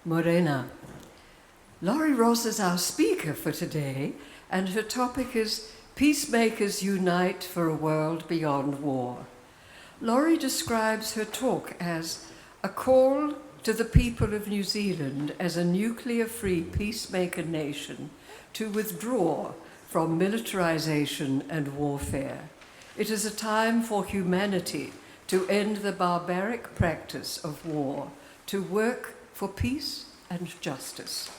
Morena. Laurie Ross is our speaker for today, and her topic is Peacemakers Unite for a World Beyond War. Laurie describes her talk as a call to the people of New Zealand as a nuclear free peacemaker nation to withdraw from militarisation and warfare. It is a time for humanity to end the barbaric practice of war, to work for peace and justice.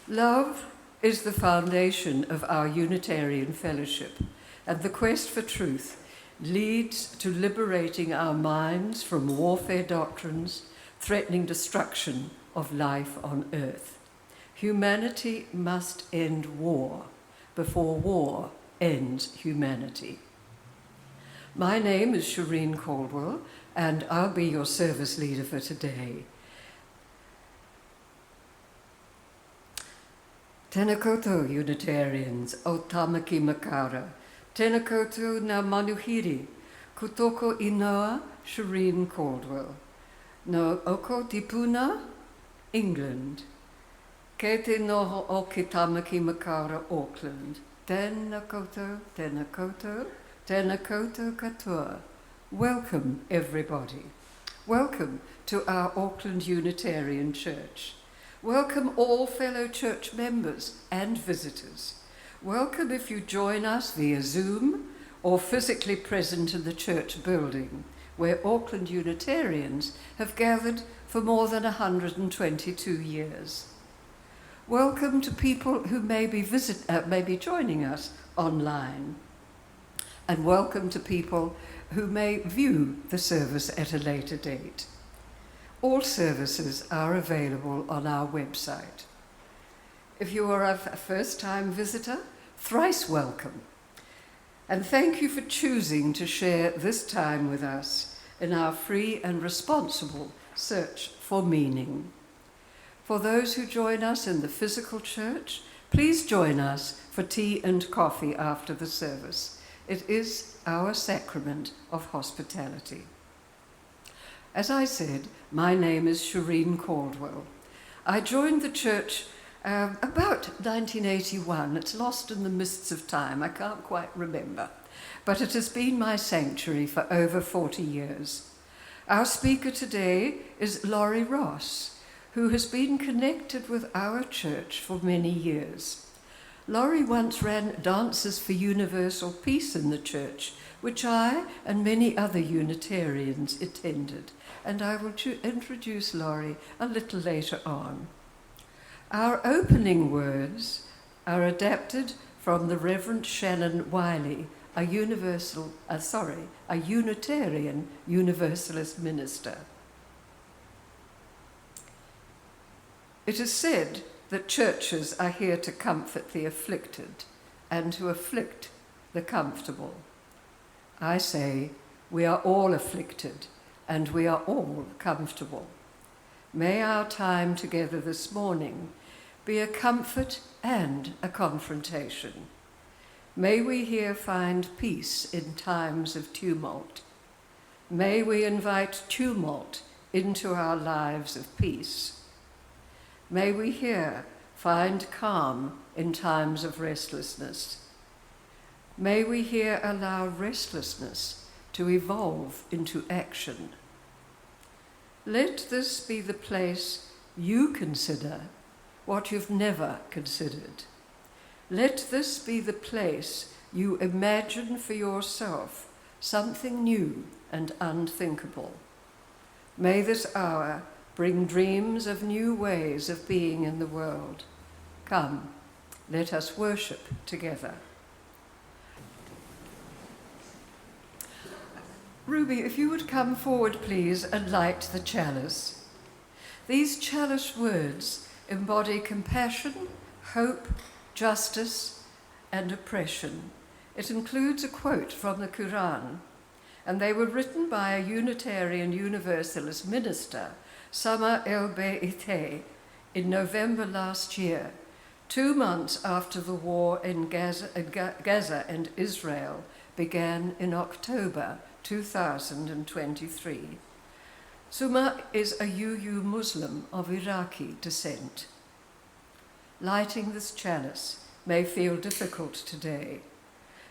Love is the foundation of our Unitarian fellowship, and the quest for truth leads to liberating our minds from warfare doctrines threatening destruction of life on earth. Humanity must end war before war ends humanity. My name is Shirin Caldwell, and I'll be your service leader for today. Tēnā koutou, Unitarians, o tamaki makara. Tēnā koutou ngā manuhiri, kutoko inoa, Shirin Caldwell. No oko tipuna, England. Ke te noho o ki tamaki makara, Auckland. Tēnā koutou, tēnā koutou, tēnā koutou katoa. Welcome, everybody. Welcome to our Auckland Unitarian Church. Welcome all fellow church members and visitors. Welcome if you join us via Zoom or physically present in the church building, where Auckland Unitarians have gathered for more than 122 years. Welcome to people who may be joining us online. And welcome to people who may view the service at a later date. All services are available on our website. If you are a first-time visitor, thrice welcome. And thank you for choosing to share this time with us in our free and responsible search for meaning. For those who join us in the physical church, please join us for tea and coffee after the service. It is our sacrament of hospitality. As I said, my name is Shirin Caldwell. I joined the church about 1981. It's lost in the mists of time. I can't quite remember. But it has been my sanctuary for over 40 years. Our speaker today is Laurie Ross, who has been connected with our church for many years. Laurie once ran Dances for Universal Peace in the church, which I and many other Unitarians attended, and I will introduce Laurie a little later on. Our opening words are adapted from the Reverend Shannon Wiley, a Unitarian Universalist minister. It is said that churches are here to comfort the afflicted and to afflict the comfortable. I say we are all afflicted and we are all comfortable. May our time together this morning be a comfort and a confrontation. May we here find peace in times of tumult. May we invite tumult into our lives of peace. May we here find calm in times of restlessness. May we here allow restlessness to evolve into action. Let this be the place you consider what you've never considered. Let this be the place you imagine for yourself something new and unthinkable. May this hour bring dreams of new ways of being in the world. Come, let us worship together. Ruby, if you would come forward, please, and light the chalice. These chalice words embody compassion, hope, justice, and oppression. It includes a quote from the Quran, and they were written by a Unitarian Universalist minister, Sama El-Beite, in November last year, 2 months after the war in Gaza and Israel began in October 2023. Suma is a UU Muslim of Iraqi descent. Lighting this chalice may feel difficult today.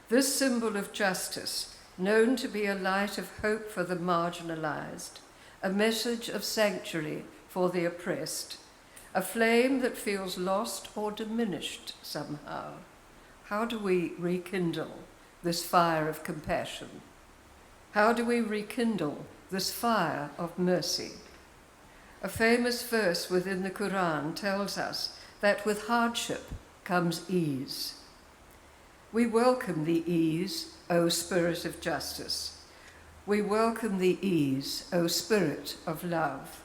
This symbol of justice, known to be a light of hope for the marginalized, a message of sanctuary for the oppressed, a flame that feels lost or diminished somehow. How do we rekindle this fire of compassion? How do we rekindle this fire of mercy? A famous verse within the Quran tells us that with hardship comes ease. We welcome the ease, O Spirit of justice. We welcome the ease, O Spirit of love.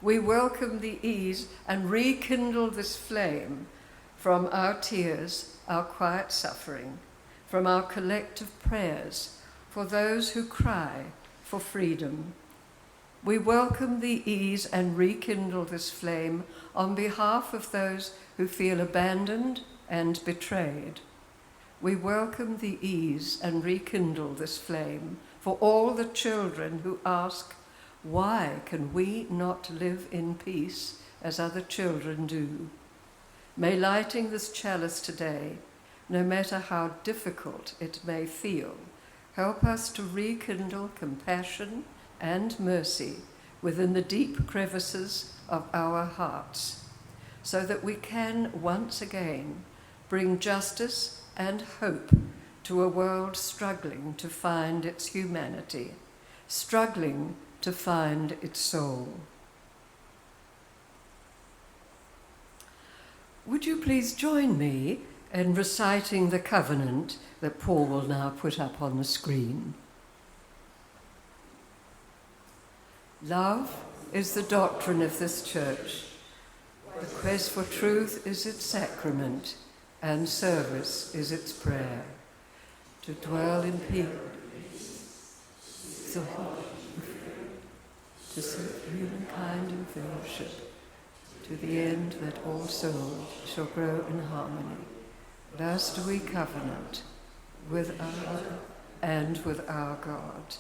We welcome the ease and rekindle this flame from our tears, our quiet suffering, from our collective prayers for those who cry for freedom. We welcome the ease and rekindle this flame on behalf of those who feel abandoned and betrayed. We welcome the ease and rekindle this flame for all the children who ask, why can we not live in peace as other children do? May lighting this chalice today, no matter how difficult it may feel, help us to rekindle compassion and mercy within the deep crevices of our hearts, so that we can once again bring justice and hope to a world struggling to find its humanity, struggling to find its soul. Would you please join me in reciting the covenant that Paul will now put up on the screen? Love is the doctrine of this church. The quest for truth is its sacrament, and service is its prayer. To dwell in peace, to serve humankind in fellowship, to the end that all souls shall grow in harmony. Thus do we covenant with our and with our God.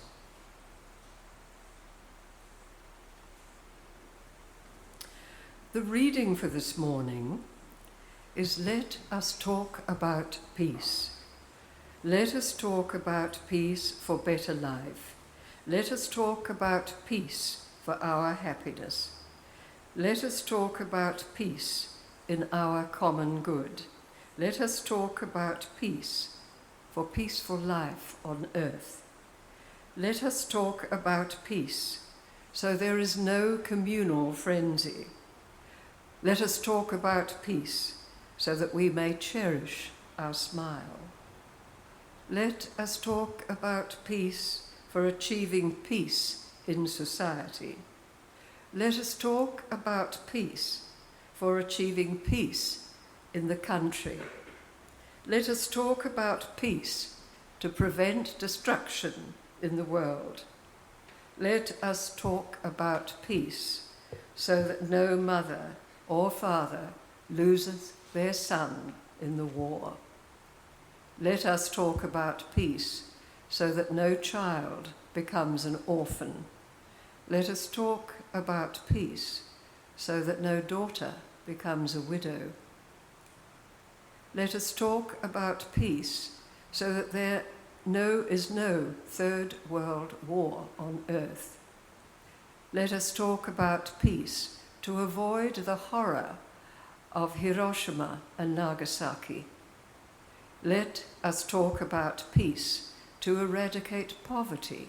The reading for this morning is Let Us Talk About Peace. Let us talk about peace for better life. Let us talk about peace for our happiness. Let us talk about peace in our common good. Let us talk about peace for peaceful life on earth. Let us talk about peace so there is no communal frenzy. Let us talk about peace so that we may cherish our smile. Let us talk about peace for achieving peace in society. Let us talk about peace for achieving peace in the country. Let us talk about peace to prevent destruction in the world. Let us talk about peace so that no mother or father loses their son in the war. Let us talk about peace so that no child becomes an orphan. Let us talk about peace so that no daughter becomes a widow. Let us talk about peace so that there is no third world war on earth. Let us talk about peace to avoid the horror of Hiroshima and Nagasaki. Let us talk about peace to eradicate poverty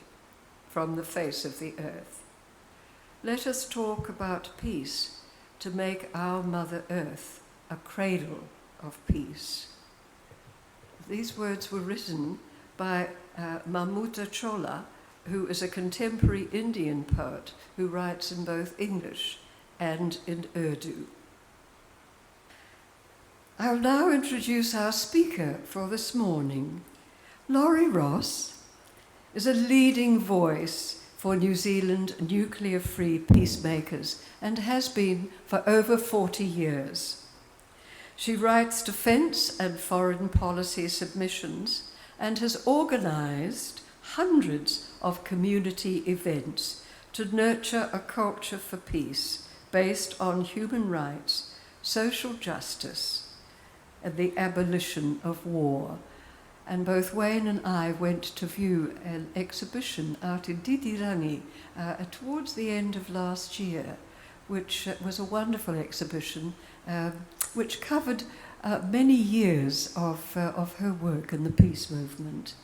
from the face of the earth. Let us talk about peace to make our Mother Earth a cradle of peace. These words were written by Mamuta Chola, who is a contemporary Indian poet who writes in both English and in Urdu. I'll now introduce our speaker for this morning. Laurie Ross is a leading voice for New Zealand Nuclear Free Peacemakers and has been for over 40 years. She writes defence and foreign policy submissions and has organised hundreds of community events to nurture a culture for peace based on human rights, social justice, and the abolition of war. And both Wayne and I went to view an exhibition out in Ditirangi towards the end of last year, which was a wonderful exhibition which covered many years of her work in the peace movement.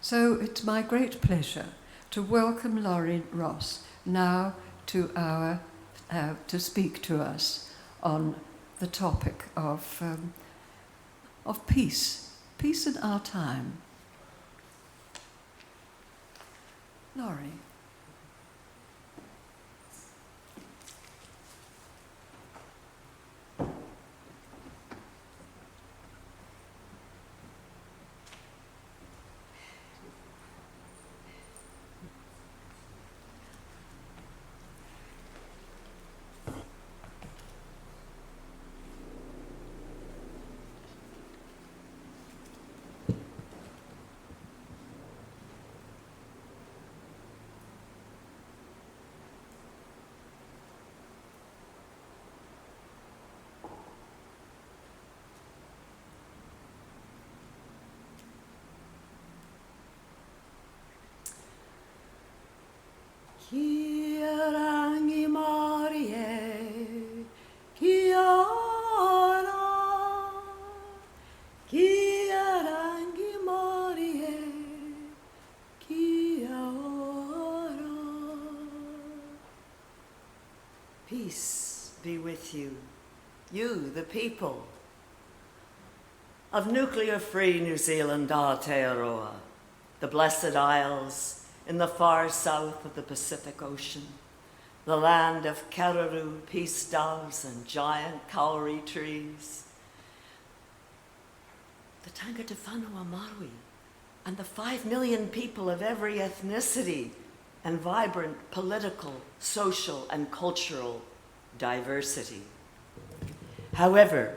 So it's my great pleasure to welcome Laurie Ross now to speak to us on the topic of peace in our time. Laurie. Kia rangi Marie, kia ora. Kia rangi Marie, kia ora. Peace be with you, you the people of Nuclear Free New Zealand Aotearoa, the Blessed Isles, in the far south of the Pacific Ocean, the land of kararu, peace doves, and giant kauri trees. The tangata whanua marui, and the 5 million people of every ethnicity and vibrant political, social, and cultural diversity. However,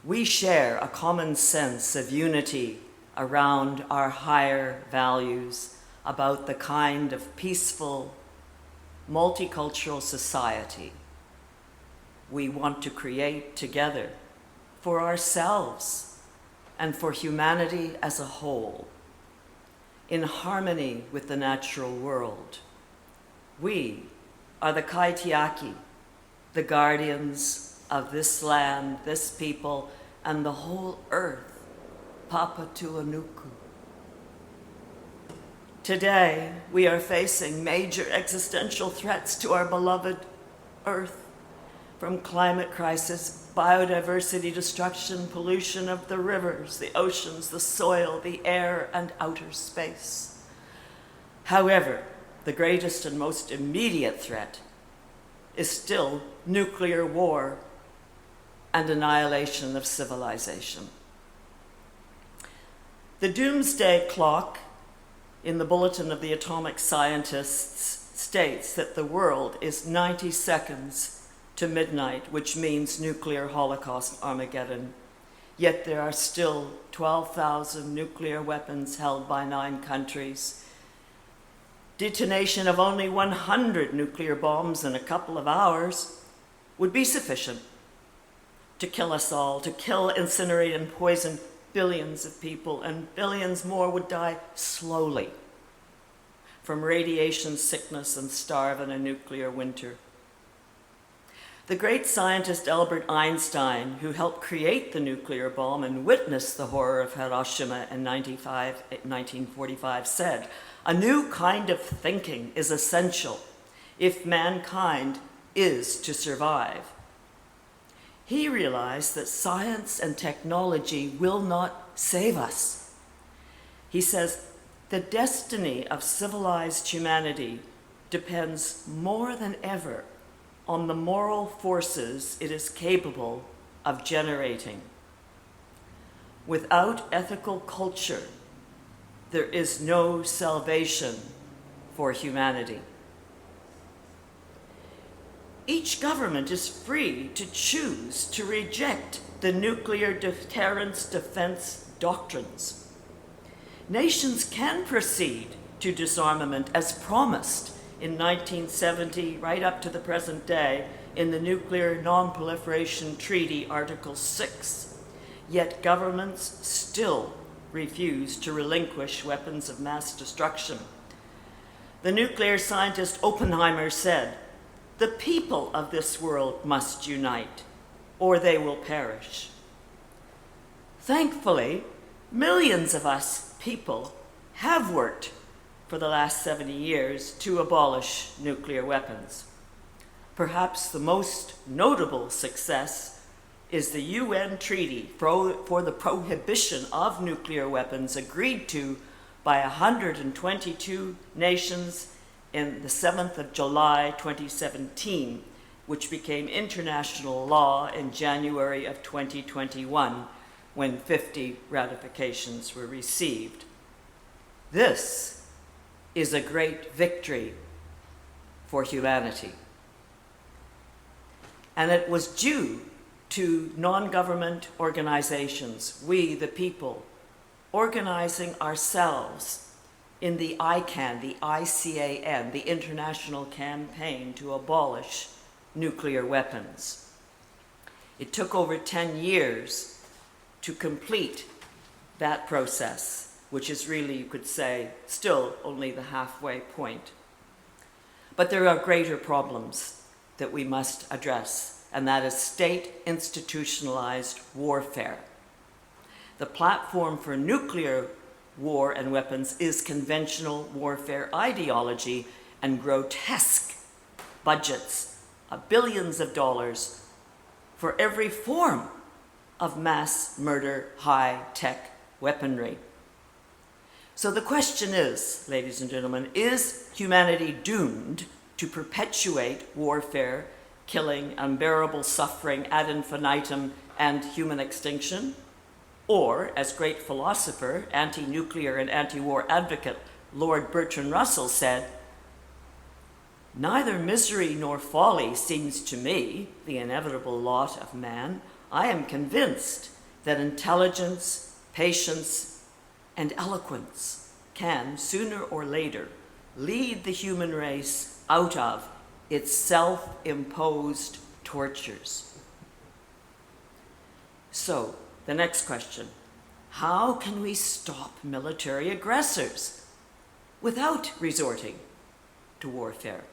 we share a common sense of unity around our higher values about the kind of peaceful, multicultural society we want to create together for ourselves and for humanity as a whole, in harmony with the natural world. We are the Kaitiaki, the guardians of this land, this people, and the whole earth, Papa Tuanuku. Today, we are facing major existential threats to our beloved Earth, from climate crisis, biodiversity destruction, pollution of the rivers, the oceans, the soil, the air, and outer space. However, the greatest and most immediate threat is still nuclear war and annihilation of civilization. The doomsday clock in the Bulletin of the Atomic Scientists states that the world is 90 seconds to midnight, which means nuclear holocaust Armageddon. Yet there are still 12,000 nuclear weapons held by 9 countries. Detonation of only 100 nuclear bombs in a couple of hours would be sufficient to kill us all, to kill, incinerate, and poison billions of people, and billions more would die slowly from radiation sickness and starve in a nuclear winter. The great scientist Albert Einstein, who helped create the nuclear bomb and witnessed the horror of Hiroshima in 1945, said, "A new kind of thinking is essential if mankind is to survive." He realized that science and technology will not save us. He says, the destiny of civilized humanity depends more than ever on the moral forces it is capable of generating. Without ethical culture, there is no salvation for humanity. Each government is free to choose to reject the nuclear deterrence defense doctrines. Nations can proceed to disarmament as promised in 1970, right up to the present day, in the Nuclear Non-Proliferation Treaty, Article 6. Yet governments still refuse to relinquish weapons of mass destruction. The nuclear scientist Oppenheimer said, "The people of this world must unite, or they will perish." Thankfully, millions of us people have worked for the last 70 years to abolish nuclear weapons. Perhaps the most notable success is the UN Treaty for the Prohibition of Nuclear Weapons, agreed to by 122 nations in the 7th of July 2017, which became international law in January of 2021, when 50 ratifications were received. This is a great victory for humanity. And it was due to non-government organizations, we the people, organizing ourselves in the ICAN, the ICAN, the International Campaign to Abolish Nuclear Weapons. It took over 10 years to complete that process, which is really, you could say, still only the halfway point. But there are greater problems that we must address, and that is state-institutionalized warfare. The platform for nuclear war and weapons is conventional warfare ideology and grotesque budgets of billions of dollars for every form of mass murder, high-tech weaponry. So the question is, ladies and gentlemen, is humanity doomed to perpetuate warfare, killing, unbearable suffering ad infinitum, and human extinction? Or, as great philosopher, anti-nuclear and anti-war advocate Lord Bertrand Russell said, "Neither misery nor folly seems to me the inevitable lot of man. I am convinced that intelligence, patience, and eloquence can, sooner or later, lead the human race out of its self-imposed tortures." So, the next question: how can we stop military aggressors without resorting to warfare?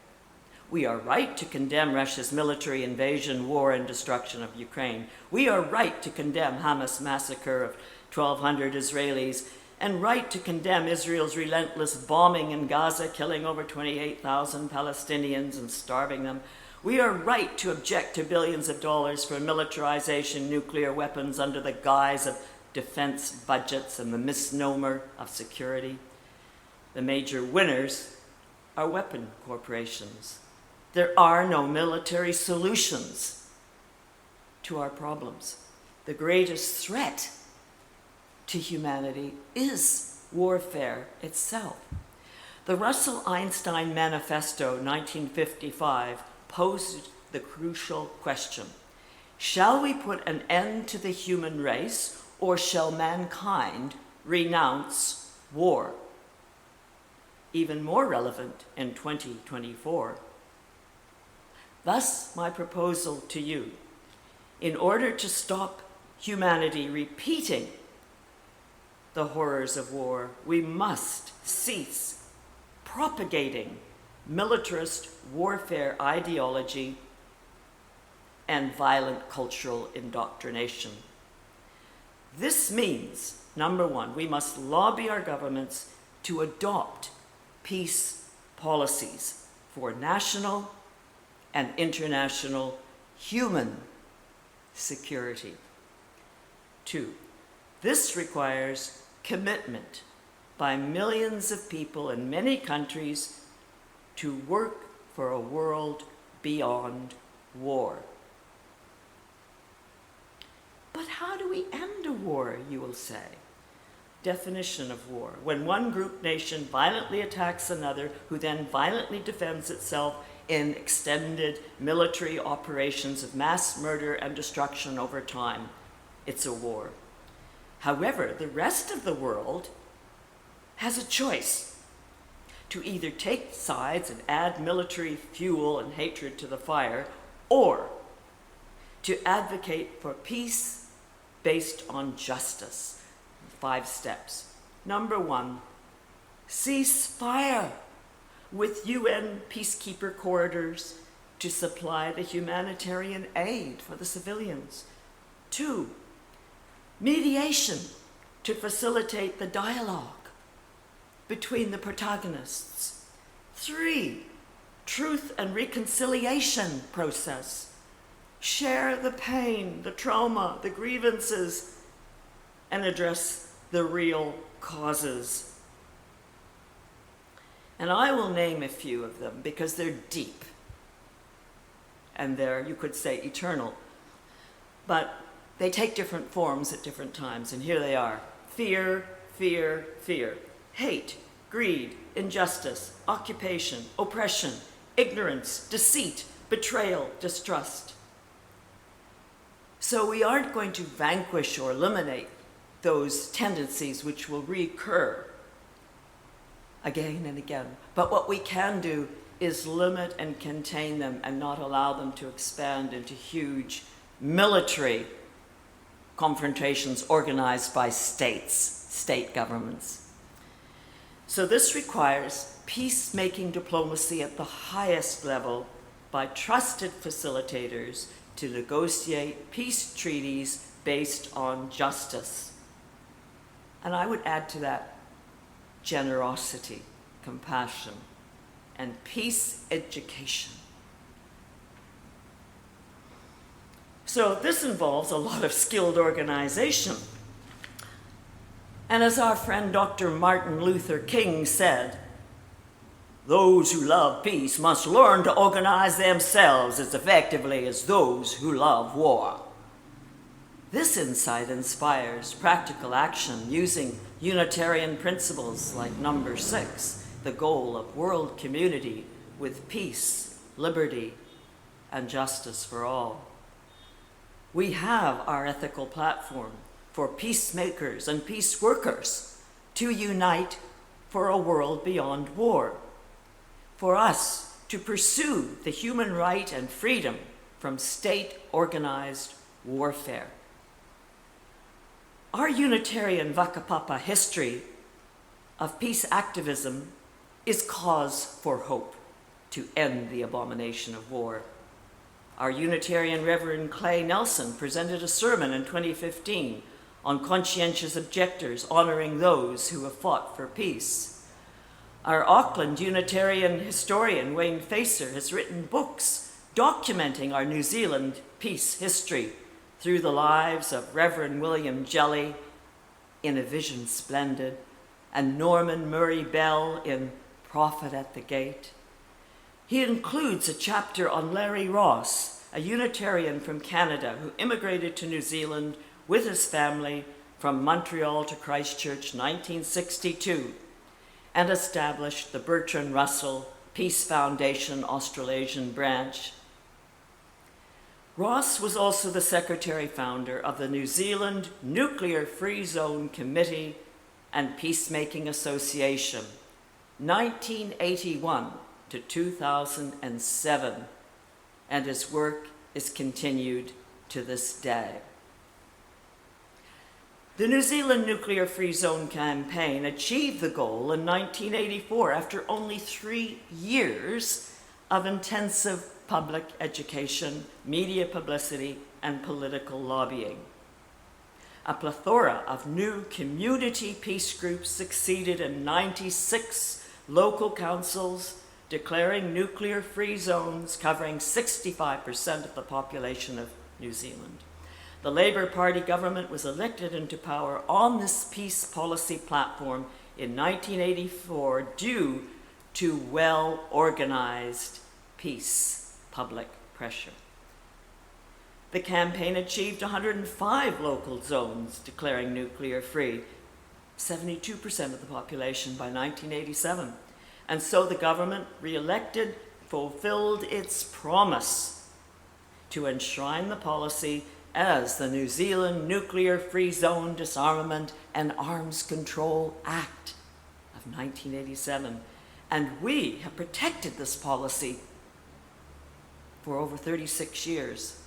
We are right to condemn Russia's military invasion, war, and destruction of Ukraine. We are right to condemn Hamas' massacre of 1,200 Israelis, and right to condemn Israel's relentless bombing in Gaza, killing over 28,000 Palestinians and starving them. We are right to object to billions of dollars for militarization, nuclear weapons under the guise of defense budgets and the misnomer of security. The major winners are weapon corporations. There are no military solutions to our problems. The greatest threat to humanity is warfare itself. The Russell-Einstein Manifesto, 1955, posed the crucial question: shall we put an end to the human race, or shall mankind renounce war? Even more relevant in 2024. Thus, my proposal to you: in order to stop humanity repeating the horrors of war, we must cease propagating militarist warfare ideology and violent cultural indoctrination. This means, number one, we must lobby our governments to adopt peace policies for national and international human security. Two, this requires commitment by millions of people in many countries to work for a world beyond war. But how do we end a war, you will say? Definition of war: when one group nation violently attacks another, who then violently defends itself in extended military operations of mass murder and destruction over time. It's a war. However, the rest of the world has a choice. to either take sides and add military fuel and hatred to the fire, or to advocate for peace based on justice. 5 steps. Number 1, cease fire with UN peacekeeper corridors to supply the humanitarian aid for the civilians. 2, mediation to facilitate the dialogue between the protagonists. 3, truth and reconciliation process. Share the pain, the trauma, the grievances, and address the real causes. And I will name a few of them because they're deep and they're, you could say, eternal. But they take different forms at different times, and here they are. Fear, fear, fear. Hate, greed, injustice, occupation, oppression, ignorance, deceit, betrayal, distrust. So we aren't going to vanquish or eliminate those tendencies which will recur again and again. But what we can do is limit and contain them and not allow them to expand into huge military confrontations organized by states, state governments. So this requires peacemaking diplomacy at the highest level by trusted facilitators to negotiate peace treaties based on justice. And I would add to that generosity, compassion, and peace education. So this involves a lot of skilled organization. And as our friend Dr. Martin Luther King said, those who love peace must learn to organize themselves as effectively as those who love war. This insight inspires practical action using Unitarian principles like number 6, the goal of world community with peace, liberty, and justice for all. We have our ethical platform for peacemakers and peace workers to unite for a world beyond war, for us to pursue the human right and freedom from state-organized warfare. Our Unitarian Vakapapa history of peace activism is cause for hope to end the abomination of war. Our Unitarian Reverend Clay Nelson presented a sermon in 2015 on conscientious objectors honoring those who have fought for peace. Our Auckland Unitarian historian Wayne Facer has written books documenting our New Zealand peace history through the lives of Reverend William Jelly in A Vision Splendid and Norman Murray Bell in Prophet at the Gate. He includes a chapter on Larry Ross, a Unitarian from Canada who immigrated to New Zealand with his family from Montreal to Christchurch 1962 and established the Bertrand Russell Peace Foundation Australasian branch. Ross was also the secretary-founder of the New Zealand Nuclear Free Zone Committee and Peacemaking Association, 1981 to 2007, and his work is continued to this day. The New Zealand Nuclear Free Zone campaign achieved the goal in 1984 after only 3 years of intensive public education, media publicity, and political lobbying. A plethora of new community peace groups succeeded in 96 local councils, declaring nuclear-free zones covering 65% of the population of New Zealand. The Labour Party government was elected into power on this peace policy platform in 1984 due to well-organized peace public pressure. The campaign achieved 105 local zones declaring nuclear-free, 72% of the population by 1987. And so the government, re-elected, fulfilled its promise to enshrine the policy as the New Zealand Nuclear Free Zone Disarmament and Arms Control Act of 1987, And we have protected this policy for over 36 years.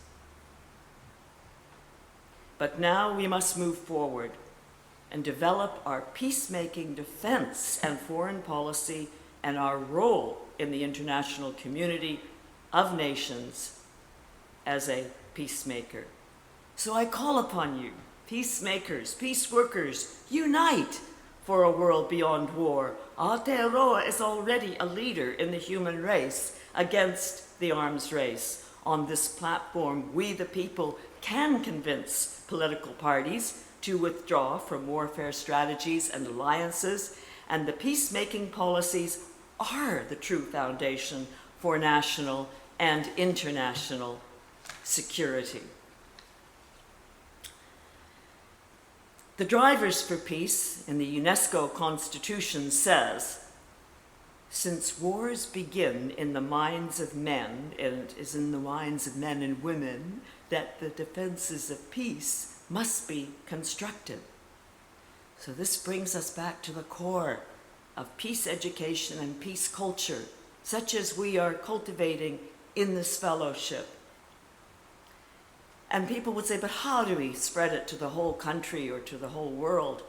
But now we must move forward and develop our peacemaking defense and foreign policy and our role in the international community of nations as a peacemaker. So I call upon you, peacemakers, peace workers, unite for a world beyond war. Aotearoa is already a leader in the human race against the arms race. On this platform, we the people can convince political parties to withdraw from warfare strategies and alliances, and the peacemaking policies are the true foundation for national and international security. The Drivers for Peace in the UNESCO Constitution says, since wars begin in the minds of men, and it is in the minds of men and women, that the defenses of peace must be constructed. So this brings us back to the core of peace education and peace culture, such as we are cultivating in this fellowship. And people would say, but how do we spread it to the whole country or to the whole world?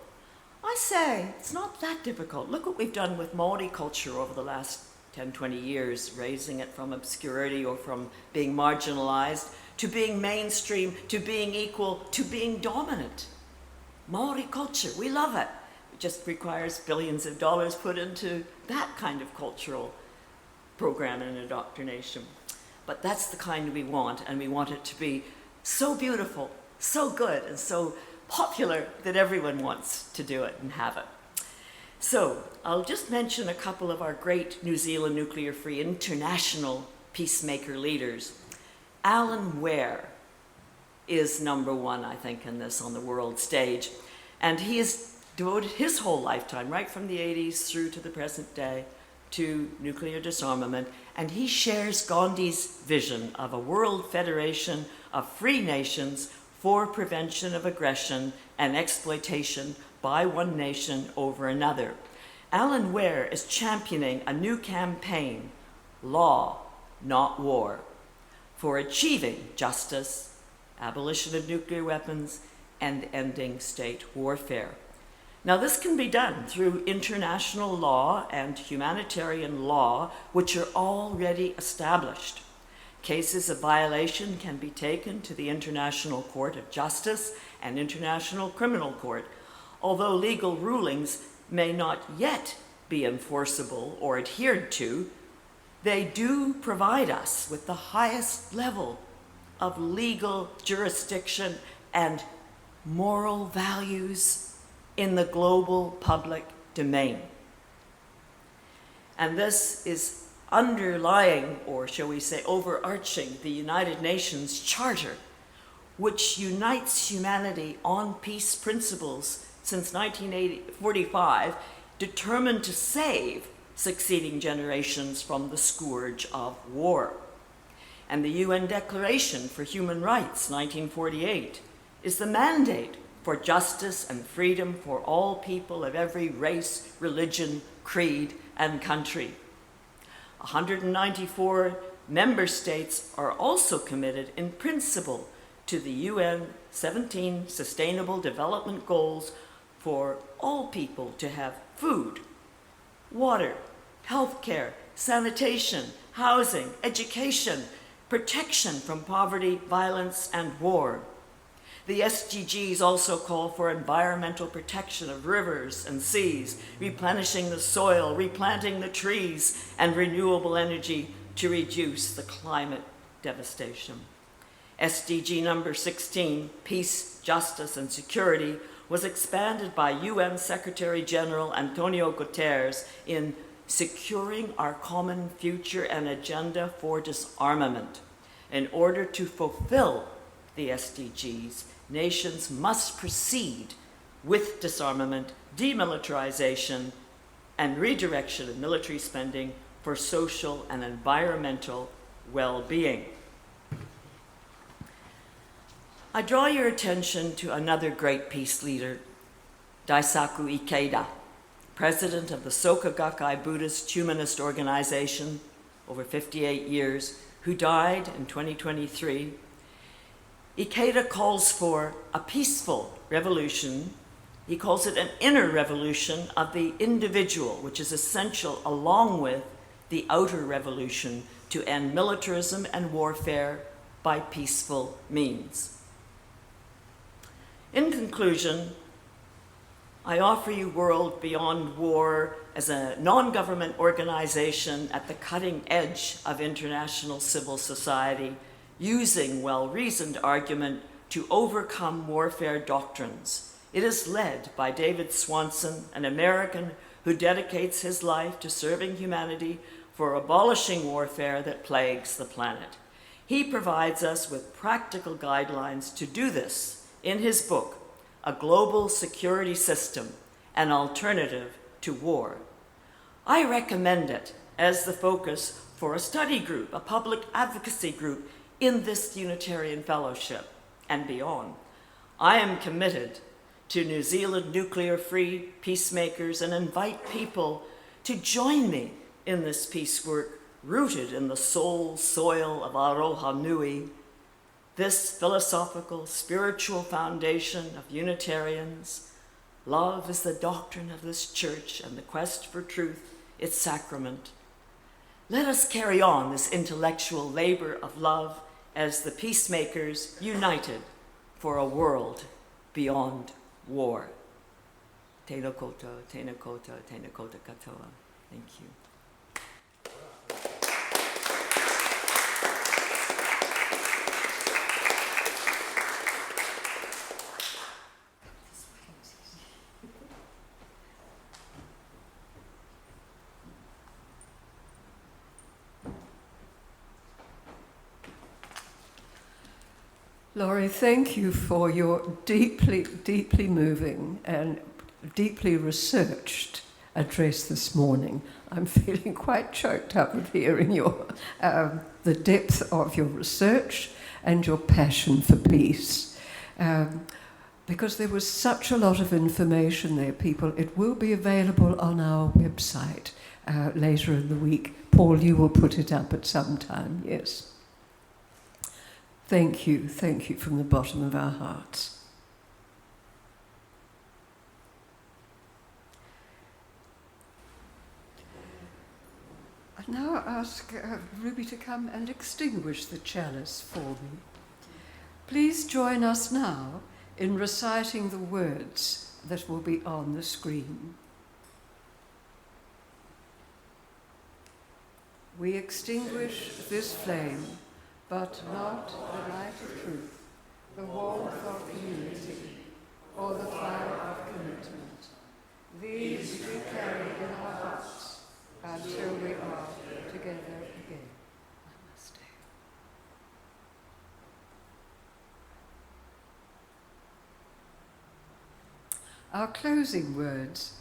I say, it's not that difficult. Look what we've done with Māori culture over the last 10, 20 years, raising it from obscurity or from being marginalized to being mainstream, to being equal, to being dominant. Māori culture, we love it. It just requires billions of dollars put into that kind of cultural program and indoctrination. But that's the kind we want, and we want it to be so beautiful, so good, and so popular that everyone wants to do it and have it. So I'll just mention a couple of our great New Zealand Nuclear Free international peacemaker leaders. Alan Ware is number one, I think, in this on the world stage. And he has devoted his whole lifetime, right from the 80s through to the present day, to nuclear disarmament. And he shares Gandhi's vision of a world federation of free nations for prevention of aggression and exploitation by one nation over another. Alan Ware is championing a new campaign, Law, Not War, for achieving justice, abolition of nuclear weapons, and ending state warfare. Now, this can be done through international law and humanitarian law, which are already established. Cases of violation can be taken to the International Court of Justice and International Criminal Court, although legal rulings may not yet be enforceable or adhered to. They do provide us with the highest level of legal jurisdiction and moral values in the global public domain. And this is underlying, or shall we say overarching, the United Nations Charter, which unites humanity on peace principles since 1945, determined to save succeeding generations from the scourge of war. And the UN Declaration for Human Rights, 1948, is the mandate for justice and freedom for all people of every race, religion, creed, and country. 194 member states are also committed in principle to the UN 17 Sustainable Development Goals for all people to have food, water, healthcare, sanitation, housing, education, protection from poverty, violence, and war. The SDGs also call for environmental protection of rivers and seas, replenishing the soil, replanting the trees, and renewable energy to reduce the climate devastation. SDG number 16, Peace, Justice, and Security, was expanded by UN Secretary General Antonio Guterres in Securing Our Common Future and Agenda for Disarmament. In order to fulfill the SDGs, nations must proceed with disarmament, demilitarization, and redirection of military spending for social and environmental well-being. I draw your attention to another great peace leader, Daisaku Ikeda, president of the Soka Gakkai Buddhist Humanist Organization, over 58 years, who died in 2023, Ikeda calls for a peaceful revolution. He calls it an inner revolution of the individual, which is essential along with the outer revolution to end militarism and warfare by peaceful means. In conclusion, I offer you World Beyond War as a non-government organization at the cutting edge of international civil society, using well-reasoned argument to overcome warfare doctrines. It is led by David Swanson, an American who dedicates his life to serving humanity for abolishing warfare that plagues the planet. He provides us with practical guidelines to do this in his book, A Global Security System, an Alternative to War. I recommend it as the focus for a study group, a public advocacy group in this Unitarian Fellowship and beyond. I am committed to New Zealand Nuclear Free Peacemakers and invite people to join me in this peace work rooted in the soul soil of Aroha Nui, this philosophical, spiritual foundation of Unitarians. Love is the doctrine of this church, and the quest for truth, its sacrament. Let us carry on this intellectual labor of love as the peacemakers united for a world beyond war. Tēnā koutou, tēnā koutou, tēnā koutou katoa. Thank you. Laurie, thank you for your deeply, deeply moving and deeply researched address this morning. I'm feeling quite choked up with hearing your the depth of your research and your passion for peace. Because there was such a lot of information there, people. It will be available on our website later in the week. Paul, you will put it up at some time, yes. Thank you from the bottom of our hearts. I now ask Ruby to come and extinguish the chalice for me. Please join us now in reciting the words that will be on the screen. We extinguish this flame, but not the light of truth, the warmth of unity, or the fire of commitment. These we carry in our hearts until we are together again. Namaste. Our closing words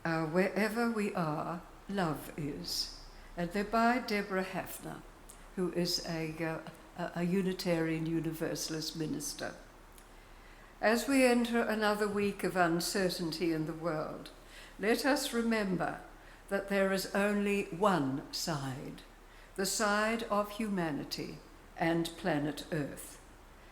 are wherever we are, love is. And they're by Deborah Hafner, who is a Unitarian Universalist minister. As we enter another week of uncertainty in the world, let us remember that there is only one side, the side of humanity and planet Earth.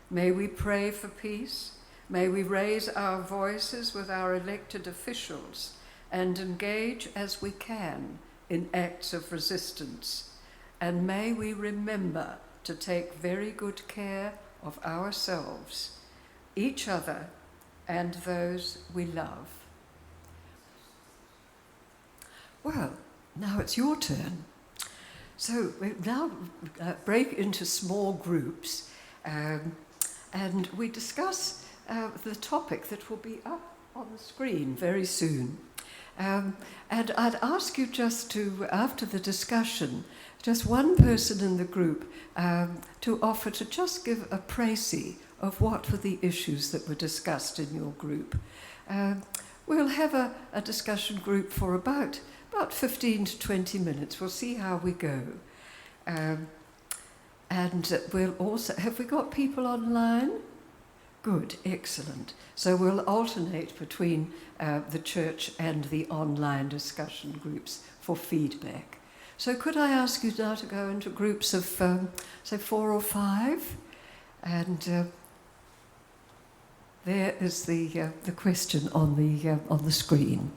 May we pray for peace. May we raise our voices with our elected officials and engage as we can in acts of resistance. And may we remember to take very good care of ourselves, each other, and those we love. Well, now it's your turn. So we now break into small groups and we discuss the topic that will be up on the screen very soon. And I'd ask you just to, after the discussion, just one person in the group to offer to just give a précis of what were the issues that were discussed in your group. We'll have a discussion group for about 15 to 20 minutes. We'll see how we go. And we'll also, have we got people online? Good, excellent. So we'll alternate between the church and the online discussion groups for feedback. So could I ask you now to go into groups of, say, 4 or 5? And there is the question on the screen.